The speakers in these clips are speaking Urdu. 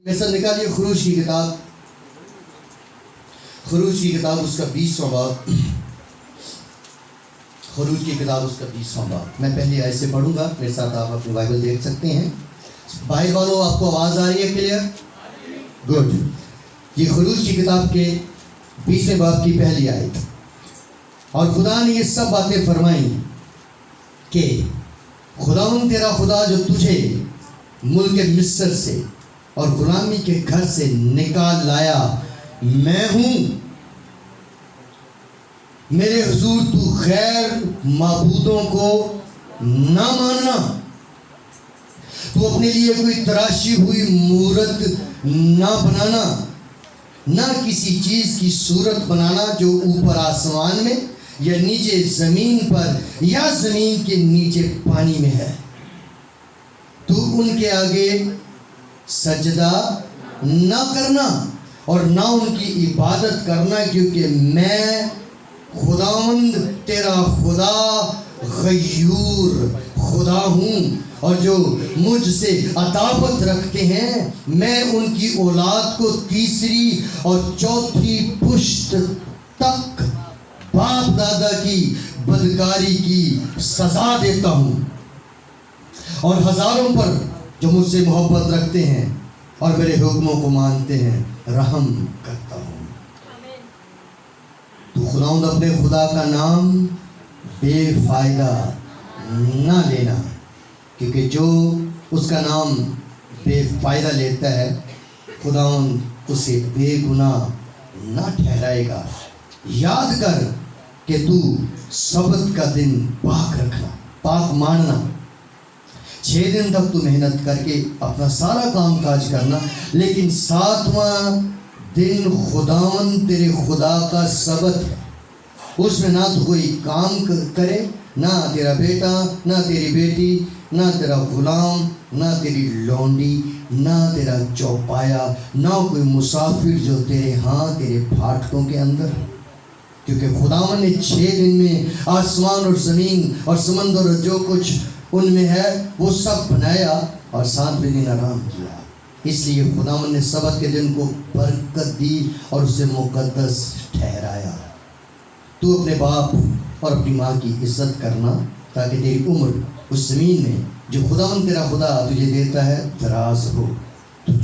میں سب نکالیے خروج کی کتاب اس کا 20واں باب. خروج کی کتاب اس کا 20واں باب. میں پہلی آیت سے پڑھوں گا، میرے ساتھ آپ اپنی بائبل دیکھ سکتے ہیں. بھائی والوں، آپ کو آواز آ رہی ہے کلیئر؟ گڈ. یہ خروج کی کتاب کے 20ویں باب کی پہلی آیت. اور خدا نے یہ سب باتیں فرمائیں کہ خداوند تیرا خدا جو تجھے ملک مصر سے اور غلامی کے گھر سے نکال لایا میں ہوں. میرے حضور تو غیر معبودوں کو نہ ماننا، تو اپنے لیے کوئی تراشی ہوئی مورت نہ بنانا، نہ کسی چیز کی صورت بنانا جو اوپر آسمان میں یا نیچے زمین پر یا زمین کے نیچے پانی میں ہے. تو ان کے آگے سجدہ نہ کرنا اور نہ ان کی عبادت کرنا، کیونکہ میں خداوند تیرا خدا غیور خدا ہوں، اور جو مجھ سے عداوت رکھتے ہیں میں ان کی اولاد کو تیسری اور چوتھی پشت تک باپ دادا کی بدکاری کی سزا دیتا ہوں، اور ہزاروں پر جو مجھ سے محبت رکھتے ہیں اور میرے حکموں کو مانتے ہیں رحم کرتا ہوں. تو خداوند اپنے خدا کا نام بے فائدہ نہ لینا، کیونکہ جو اس کا نام بے فائدہ لیتا ہے خداوند اسے بے گناہ نہ ٹھہرائے گا. یاد کر کہ تو سبت کا دن پاک ماننا. 6 دن تک تو محنت کر کے اپنا سارا کام کاج کرنا، لیکن 7واں دن خداوند تیرے خدا کا سبت ہے. اس میں نہ تو کوئی کام کرے، نہ تیرا بیٹا، نہ تیری بیٹی، نہ تیرا غلام، نہ تیری لونڈی، نہ تیرا چوپایا، نہ کوئی مسافر جو تیرے پھاٹکوں کے اندر. کیونکہ خداوند نے 6 دن میں آسمان اور زمین اور سمندر اور جو کچھ ان میں ہے وہ سب بنایا، اور 7ویں دن آرام کیا. اس لیے خداوند نے سبت کے دن کو برکت دی اور اسے مقدس ٹھہرایا. تو اپنے باپ اور اپنی ماں کی عزت کرنا تاکہ تیری عمر اس زمین میں جو خداوند تیرا خدا تجھے دیتا ہے دراز ہو.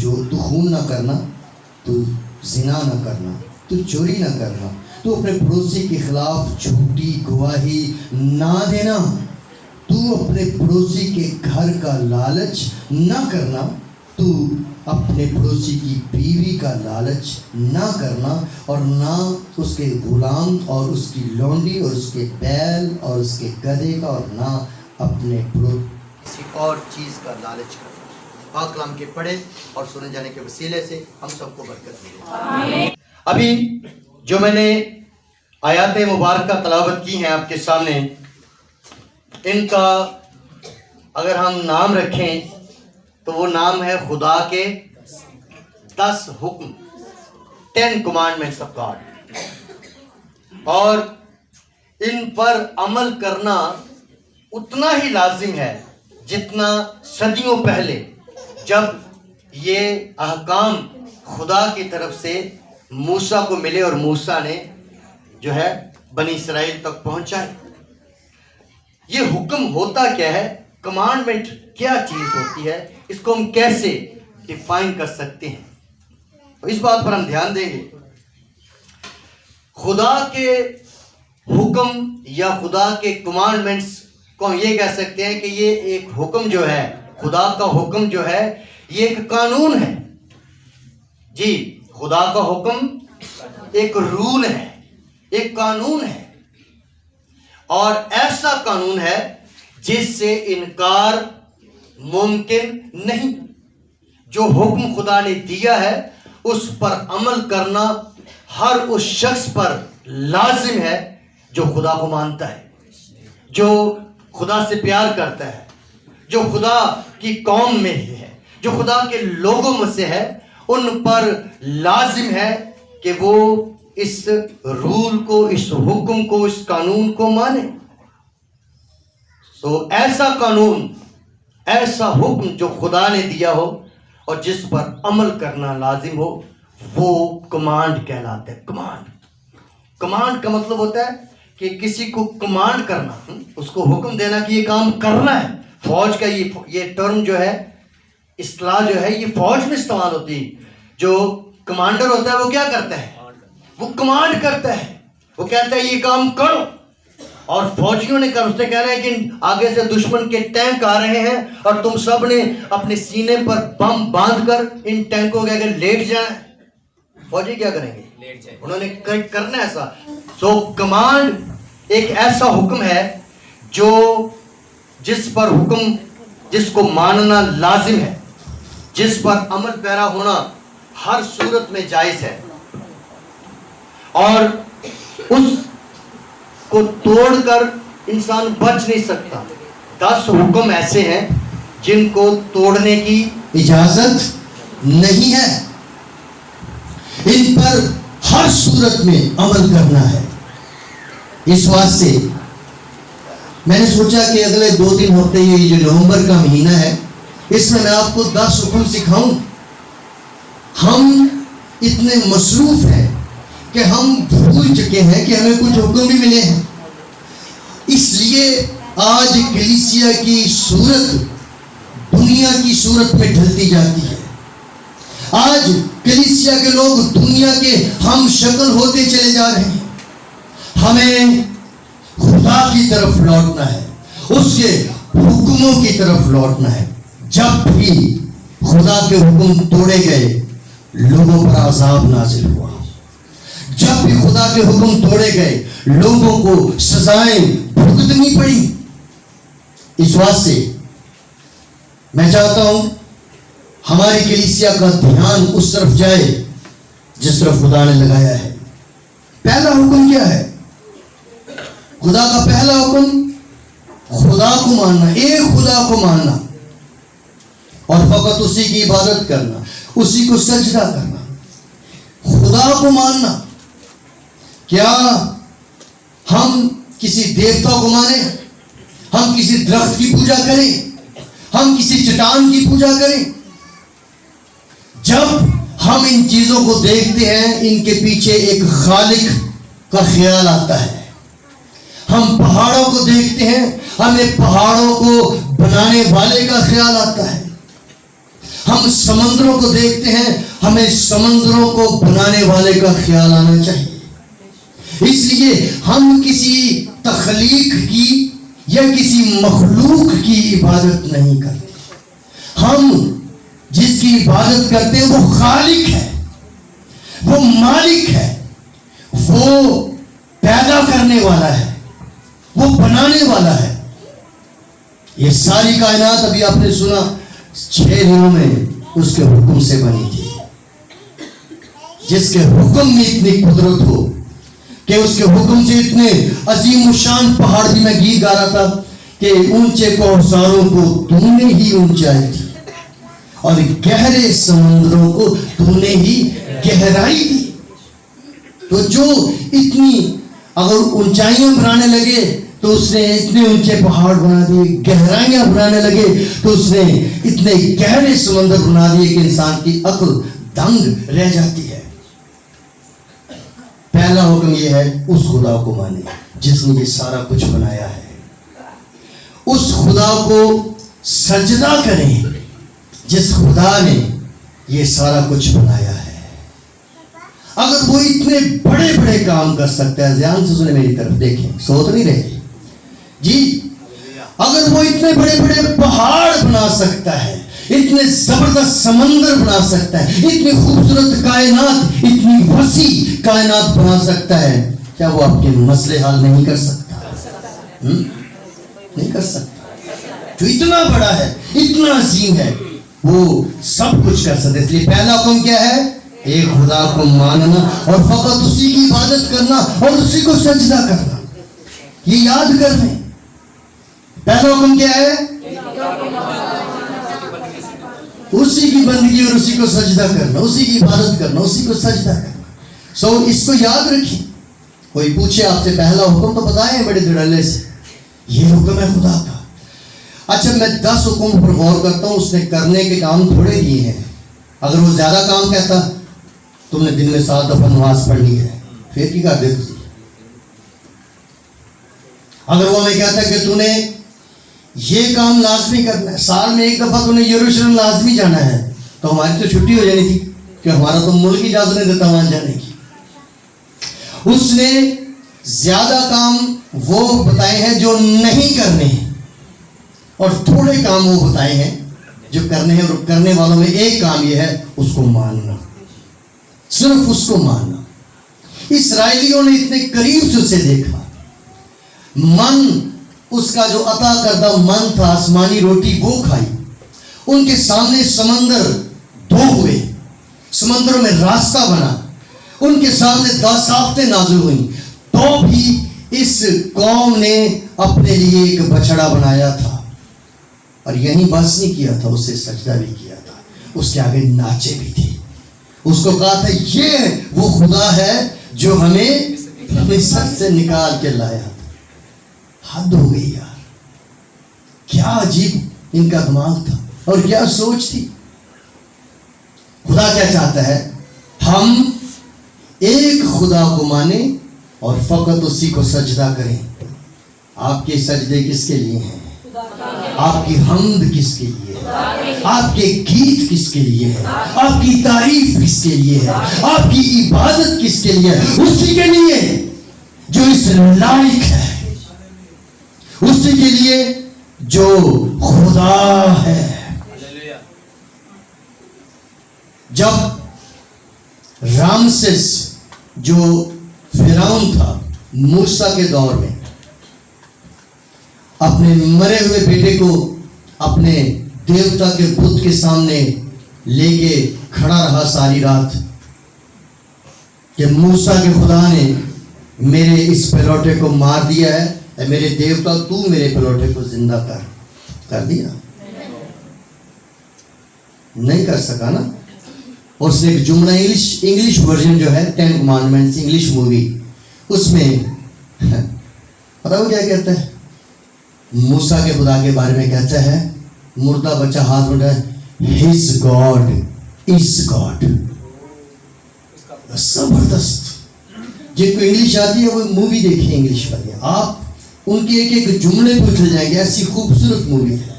تو خون نہ کرنا، تو زنا نہ کرنا، تو چوری نہ کرنا، تو اپنے پڑوسی کے خلاف جھوٹی گواہی نہ دینا، تو اپنے پڑوسی کے گھر کا لالچ نہ کرنا، تو اپنے پڑوسی کی بیوی کا لالچ نہ کرنا، اور نہ اس کے غلام اور اس کی لونڈی اور اس کے بیل اور اس کے گدھے کا، اور نہ اپنے کسی اور چیز کا لالچ کرنا. پاک کلام کے پڑھے اور سنے جانے کے وسیلے سے ہم سب کو برکت ملے. ابھی جو میں نے آیات مبارکہ تلاوت کی ہیں آپ کے سامنے، ان کا اگر ہم نام رکھیں تو وہ نام ہے خدا کے 10 حکم، 10 commandments of God. اور ان پر عمل کرنا اتنا ہی لازم ہے جتنا صدیوں پہلے جب یہ احکام خدا کی طرف سے موسیٰ کو ملے اور موسیٰ نے جو ہے بنی اسرائیل تک پہنچائے. یہ حکم ہوتا کیا ہے؟ کمانڈمنٹ کیا چیز ہوتی ہے؟ اس کو ہم کیسے ڈیفائن کر سکتے ہیں؟ اس بات پر ہم دھیان دیں گے. خدا کے حکم یا خدا کے کمانڈمنٹس کو ہم یہ کہہ سکتے ہیں کہ یہ ایک حکم جو ہے، خدا کا حکم جو ہے یہ ایک قانون ہے. جی، خدا کا حکم ایک رول ہے، ایک قانون ہے، اور ایسا قانون ہے جس سے انکار ممکن نہیں. جو حکم خدا نے دیا ہے اس پر عمل کرنا ہر اس شخص پر لازم ہے جو خدا کو مانتا ہے، جو خدا سے پیار کرتا ہے، جو خدا کی قوم میں ہے، جو خدا کے لوگوں میں سے ہے. ان پر لازم ہے کہ وہ اس رول کو، اس حکم کو، اس قانون کو مانے. تو ایسا قانون، ایسا حکم جو خدا نے دیا ہو اور جس پر عمل کرنا لازم ہو وہ کمانڈ کہلاتے ہیں. کمانڈ کا مطلب ہوتا ہے کہ کسی کو کمانڈ کرنا، اس کو حکم دینا کہ یہ کام کرنا ہے. فوج کا یہ ٹرم جو ہے، اصطلاح جو ہے، یہ فوج میں استعمال ہوتی ہے. جو کمانڈر ہوتا ہے وہ کیا کرتا ہے؟ وہ کمانڈ کرتا ہے، وہ کہتا ہے یہ کام کرو. اور فوجیوں نے اس نے کہنا ہے کہ آگے سے دشمن کے ٹینک آ رہے ہیں اور تم سب نے اپنے سینے پر بم باندھ کر ان ٹینکوں کے آگے لیٹ جائیں. فوجی کیا کریں گے؟ انہوں نے کرنا ایسا. سو کمانڈ ایک ایسا حکم ہے جو جس پر حکم، جس کو ماننا لازم ہے، جس پر عمل پیرا ہونا ہر صورت میں جائز ہے، اور اس کو توڑ کر انسان بچ نہیں سکتا. 10 حکم ایسے ہیں جن کو توڑنے کی اجازت نہیں ہے. ان پر ہر صورت میں عمل کرنا ہے. اس واسطے میں نے سوچا کہ اگلے 2-3 ہفتے یہ جو نومبر کا مہینہ ہے، اس میں آپ کو 10 حکم سکھاؤں. ہم اتنے مصروف ہیں کہ ہم بھول چکے ہیں کہ ہمیں کچھ حکم بھی ملے ہیں. اس لیے آج کلیسیا کی صورت دنیا کی صورت میں ڈھلتی جاتی ہے. آج کلیسیا کے لوگ دنیا کے ہم شکل ہوتے چلے جا رہے ہیں. ہمیں خدا کی طرف لوٹنا ہے، اس کے حکموں کی طرف لوٹنا ہے. جب بھی خدا کے حکم توڑے گئے لوگوں پر عذاب نازل ہوا. جب بھی خدا کے حکم توڑے گئے لوگوں کو سزائیں بھگتنی پڑی. اس واسطے میں چاہتا ہوں ہماری کلیسیا کا دھیان اس طرف جائے جس طرف خدا نے لگایا ہے. پہلا حکم کیا ہے؟ خدا کا پہلا حکم خدا کو ماننا، ایک خدا کو ماننا اور فقط اسی کی عبادت کرنا، اسی کو سجدہ کرنا. خدا کو ماننا. کیا ہم کسی دیوتا کو مانیں؟ ہم کسی درخت کی پوجا کریں؟ ہم کسی چٹان کی پوجا کریں؟ جب ہم ان چیزوں کو دیکھتے ہیں ان کے پیچھے ایک خالق کا خیال آتا ہے. ہم پہاڑوں کو دیکھتے ہیں ہمیں پہاڑوں کو بنانے والے کا خیال آتا ہے. ہم سمندروں کو دیکھتے ہیں ہمیں سمندروں کو بنانے والے کا خیال آنا چاہیے. اس لیے ہم کسی تخلیق کی یا کسی مخلوق کی عبادت نہیں کرتے. ہم جس کی عبادت کرتے ہیں وہ خالق ہے، وہ مالک ہے، وہ پیدا کرنے والا ہے، وہ بنانے والا ہے. یہ ساری کائنات ابھی آپ نے سنا 6 دنوں میں اس کے حکم سے بنی تھی. جس کے حکم میں اتنی قدرت ہو کہ اس کے حکم سے اتنے عظیم الشان پہاڑ بھی، میں گیت گا رہا تھا کہ اونچے کوثروں کو تو نے ہی اونچائی دی اور گہرے سمندروں کو تو نے ہی گہرائی دی. تو جو اتنی اگر اونچائیاں بنانے لگے تو اس نے اتنے اونچے پہاڑ بنا دیے، گہرائیاں بنانے لگے تو اس نے اتنے گہرے سمندر بنا دیے کہ انسان کی عقل دنگ رہ جاتی ہے. پہلا حکم یہ ہے اس خدا کو مانے جس نے یہ سارا کچھ بنایا ہے. اس خدا کو سجدہ کریں جس خدا نے یہ سارا کچھ بنایا ہے. اگر وہ اتنے بڑے بڑے کام کر سکتا ہے، دھیان سے سنیں میری طرف، دیکھیں سوچ نہیں رہے جی، اگر وہ اتنے بڑے بڑے پہاڑ بنا سکتا ہے، اتنے زبردست سمندر بنا سکتا ہے، اتنی خوبصورت کائنات، اتنی وسیع کائنات بنا سکتا ہے، کیا وہ آپ کے مسئلے حل نہیں کر سکتا؟ نہیں کر سکتا. جو اتنا بڑا ہے، اتنا عظیم ہے، وہ سب کچھ کر سکتا ہے. اس لیے پہلا حکم کیا ہے؟ ایک خدا کو ماننا اور فقط اسی کی عبادت کرنا اور اسی کو سجدہ کرنا. یہ یاد کر لیں. پہلا حکم کیا ہے؟ اسی کی بندگی اور اسی کو سجدہ کرنا، اسی کی عبادت کرنا، اسی کو سجدہ کرنا. سو اس کو یاد رکھیں. کوئی پوچھے آپ سے پہلا حکم تو بتائیں بڑے دھڑلے سے، یہ حکم ہے خدا کا. اچھا میں 10 حکم پر غور کرتا ہوں، اس نے کرنے کے کام تھوڑے دیے ہیں اگر وہ زیادہ کام کہتا تم نے دن میں 7 دفعہ نماز پڑھنی ہے پھر کی کر دے تھی. اگر وہ ہمیں کہتا ہے کہ تو نے یہ کام لازمی کرنا ہے, سال میں 1 دفعہ تو نے یروشلم لازمی جانا ہے, تو ہماری تو چھٹی ہو جانی تھی کہ ہمارا تو ملک اجازت نہیں دیتا وہاں جانے کی. اس نے زیادہ کام وہ بتائے ہیں جو نہیں کرنے ہیں, اور تھوڑے کام وہ بتائے ہیں جو کرنے ہیں. اور کرنے والوں میں ایک کام یہ ہے, اس کو ماننا, صرف اس کو ماننا. اسرائیلیوں نے اتنے قریب سے اسے دیکھا, من اس کا جو عطا کردہ من تھا, آسمانی روٹی وہ کھائی. ان کے سامنے سمندر 2 ہوئے, سمندروں میں راستہ بنا, ان کے سامنے 10 صافتیں نازل ہوئیں, تو بھی اس قوم نے اپنے لیے ایک بچڑا بنایا تھا. اور یہی بس نہیں کیا تھا, اسے سجدہ بھی کیا تھا, اس کے آگے ناچے بھی تھے. اس کو کہا تھا یہ وہ خدا ہے جو ہمیں مصر سے نکال کے لایا تھا. حد ہو گئی یار, کیا عجیب ان کا دماغ تھا اور کیا سوچ تھی. خدا کیا چاہتا ہے, ہم ایک خدا کو مانیں اور فقط اسی کو سجدہ کریں. آپ کے سجدے کس کے لیے ہیں؟ آپ کی حمد کس کے لیے ہے؟ آپ کے گیت کس کے لیے ہے؟ آپ کی تعریف کس کے لیے ہے؟ آپ کی عبادت کس کے لیے ہے؟ اسی کے لیے جو اس لائق ہے, اسی کے لیے جو خدا ہے. جب رامسس جو فرعون تھا موسیٰ کے دور میں اپنے مرے ہوئے بیٹے کو اپنے دیوتا کے بت کے سامنے لے کے کھڑا رہا ساری رات کہ موسیٰ کے خدا نے میرے اس پلوٹے کو مار دیا ہے, اے میرے دیوتا تو میرے پلوٹے کو زندہ کر دیا. نہیں کر سکا نا. اور اس نے ایک جملہ انگلش ورژن جو ہے 10 کمانڈمنٹس انگلش مووی, اس میں پتا وہ کیا کہتا ہے, موسیٰ کے خدا کے بارے میں کہتا ہے, مردہ بچہ ہاتھ اٹھا ہے, his God is God. زبردست. جن کو انگلش آتی ہے وہ مووی دیکھیں انگلش والی, آپ ان کے ایک ایک جملے پہ اچھل جائیں گے, ایسی خوبصورت مووی ہے.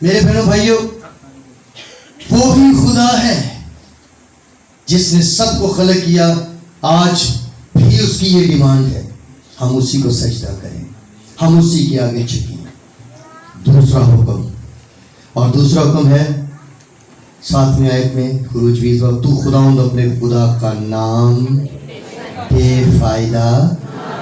میرے بہنوں بھائیوں, وہی خدا ہے جس نے سب کو خلق کیا. آج بھی اس کی یہ ڈیمانڈ ہے, ہم اسی کو سجدہ کریں, ہم اسی کے آگے جھکیں. دوسرا حکم, اور دوسرا حکم ہے 7ویں آیت میں خروج 20, تو خداوند اپنے خدا کا نام بے فائدہ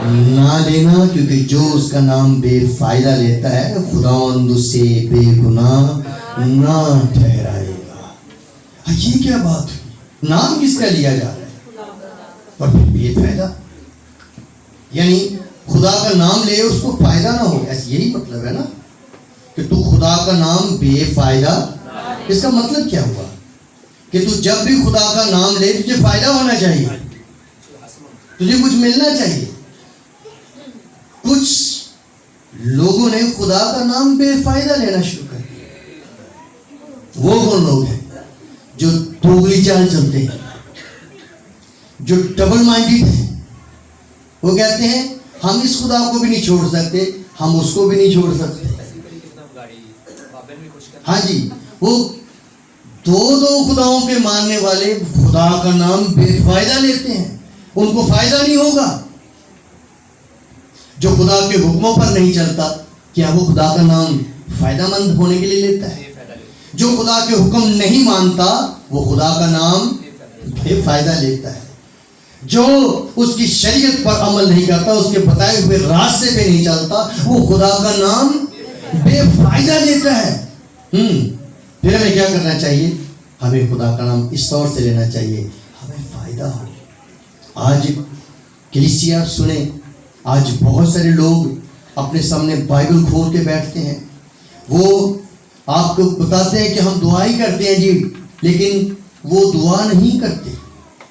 نہ لینا, کیونکہ جو اس کا نام بے فائدہ لیتا ہے خداوند اسے بے گناہ نہ ٹھہرائے گا. یہ کیا بات ہے, نام کس کا لیا جا رہا ہے اور پھر بے فائدہ, یعنی خدا کا نام لے اس کو فائدہ نہ ہو, ایسا یہی مطلب ہے نا کہ تو خدا کا نام بے فائدہ. اس کا مطلب کیا ہوا کہ تو جب بھی خدا کا نام لے تجھے فائدہ ہونا چاہیے, تجھے کچھ ملنا چاہیے. کچھ لوگوں نے خدا کا نام بے فائدہ لینا شروع کر دیا. وہ کون لوگ ہیں جو دوگلی چال چلتے ہیں, جو ڈبل مائنڈیڈ ہیں. وہ کہتے ہیں ہم اس خدا کو بھی نہیں چھوڑ سکتے, ہم اس کو بھی نہیں چھوڑ سکتے. ہاں جی, وہ دو خداؤں کے ماننے والے خدا کا نام بے فائدہ لیتے ہیں, ان کو فائدہ نہیں ہوگا. جو خدا کے حکموں پر نہیں چلتا, کیا وہ خدا کا نام فائدہ مند ہونے کے لیے لیتا ہے؟ جو خدا کے حکم نہیں مانتا وہ خدا کا نام بے فائدہ لیتا ہے. جو اس کی شریعت پر عمل نہیں کرتا, اس کے بتائے ہوئے راستے پہ نہیں چلتا, وہ خدا کا نام بے فائدہ لیتا ہے. پھر ہمیں کیا کرنا چاہیے؟ ہمیں خدا کا نام اس طور سے لینا چاہیے ہمیں فائدہ ہو. آج کلیسیا سنیں, آج بہت سارے لوگ اپنے سامنے بائبل کھول کے بیٹھتے ہیں, وہ آپ کو بتاتے ہیں کہ ہم دعا ہی کرتے ہیں جی, لیکن وہ دعا نہیں کرتے,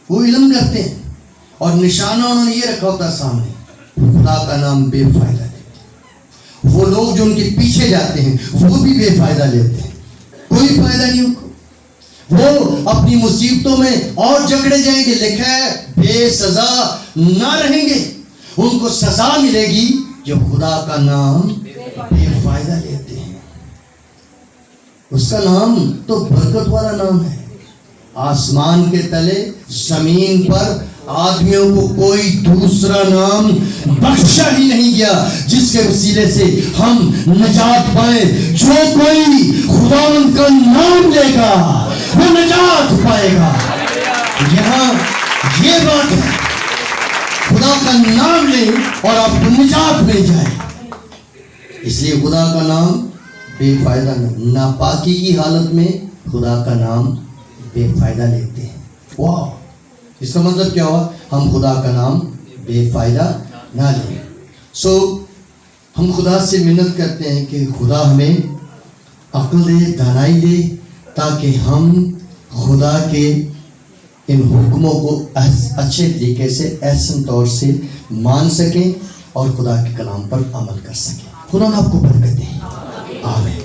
وہ علم کرتے ہیں. اور نشانہ انہوں نے یہ رکھا ہوتا سامنے, خدا کا نام بے فائدہ لیتے ہیں. وہ لوگ جو ان کے پیچھے جاتے ہیں وہ بھی بے فائدہ لیتے ہیں. کوئی فائدہ نہیں ان کو. وہ اپنی مصیبتوں میں اور جکڑے جائیں گے. لکھا ہے بے سزا نہ رہیں گے. ان کو سزا ملے گی جو خدا کا نام بے فائدہ لیتے ہیں. اس کا نام تو برکت والا نام ہے. آسمان کے تلے زمین پر آدمیوں کو کوئی دوسرا نام بخشا ہی نہیں گیا جس کے وسیلے سے ہم نجات پائیں. جو کوئی خداوند کا نام لے گا وہ نجات پائے گا. یہاں یہ بات ہے, خدا کا نام لیں اور آپ کو نجات مل جائے. اس لیے خدا کا نام بے فائدہ نہیں. ناپاکی کی حالت میں خدا کا نام بے فائدہ لیتے ہیں. واہ, اس کا مطلب کیا ہوا؟ ہم خدا کا نام بے فائدہ نہ لیں. سو ہم خدا سے منت کرتے ہیں کہ خدا ہمیں عقل دے, دانائی دے, تاکہ ہم خدا کے ان حکموں کو اچھے طریقے سے, احسن طور سے مان سکیں اور خدا کے کلام پر عمل کر سکیں. خدا نے آپ کو برکت دے. آمین.